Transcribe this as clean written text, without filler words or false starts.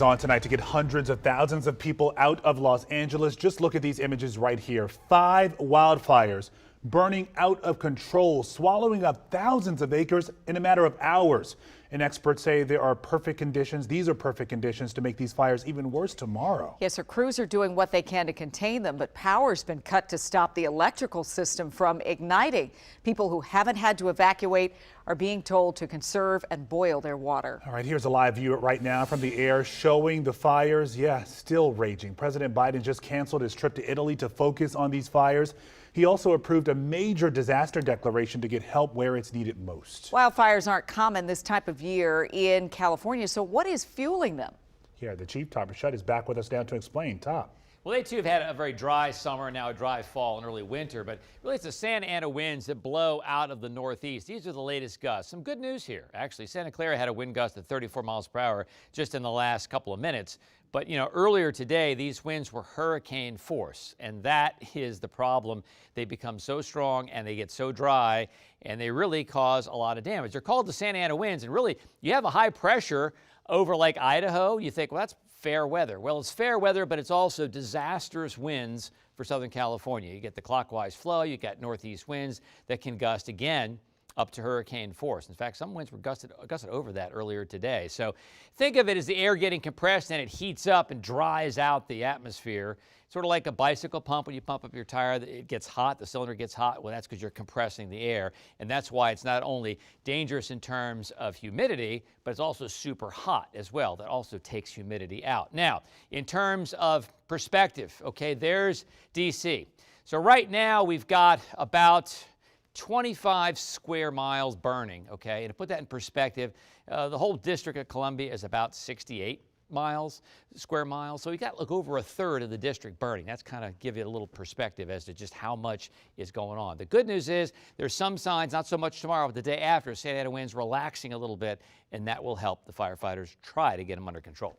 On tonight to get hundreds of thousands of people out of Los Angeles. Just look at these images right here. 5 wildfires burning out of control, swallowing up thousands of acres in a matter of hours. And experts say there are perfect conditions. These are perfect conditions to make these fires even worse tomorrow. Yes, so crews are doing what they can to contain them, but power's been cut to stop the electrical system from igniting. People who haven't had to evacuate are being told to conserve and boil their water. All right, here's a live view right now from the air showing the fires. Yeah, still raging. President Biden just canceled his trip to Italy to focus on these fires. He also approved a major disaster declaration to get help where it's needed most. Wildfires aren't common this type of year in California, so what is fueling them? Here, the chief, Top Shutt, is back with us now to explain. Top. Well, they too have had a very dry summer and now a dry fall and early winter, but really it's the Santa Ana winds that blow out of the northeast. These are the latest gusts. Some good news here. Actually, Santa Clara had a wind gust at 34 miles per hour just in the last couple of minutes. But, you know, earlier today, these winds were hurricane force, and that is the problem. They become so strong and they get so dry, and they really cause a lot of damage. They're called the Santa Ana winds, and really, you have a high pressure over Lake Idaho. You think, well, that's fair weather. Well, it's fair weather, but it's also disastrous winds for Southern California. You get the clockwise flow, you got northeast winds that can gust again up to hurricane force. In fact, some winds were gusted over that earlier today. So think of it as the air getting compressed and it heats up and dries out the atmosphere. Sort of like a bicycle pump. When you pump up your tire, it gets hot, the cylinder gets hot. Well, that's because you're compressing the air. And that's why it's not only dangerous in terms of humidity, but it's also super hot as well. That also takes humidity out. Now, in terms of perspective, okay, there's DC. So right now we've got about 25 square miles burning, okay? And to put that in perspective, the whole District of Columbia is about 68 square miles. So you got like over a third of the district burning. That's kind of give you a little perspective as to just how much is going on. The good news is there's some signs, not so much tomorrow, but the day after, Santa Ana winds relaxing a little bit, and that will help the firefighters try to get them under control.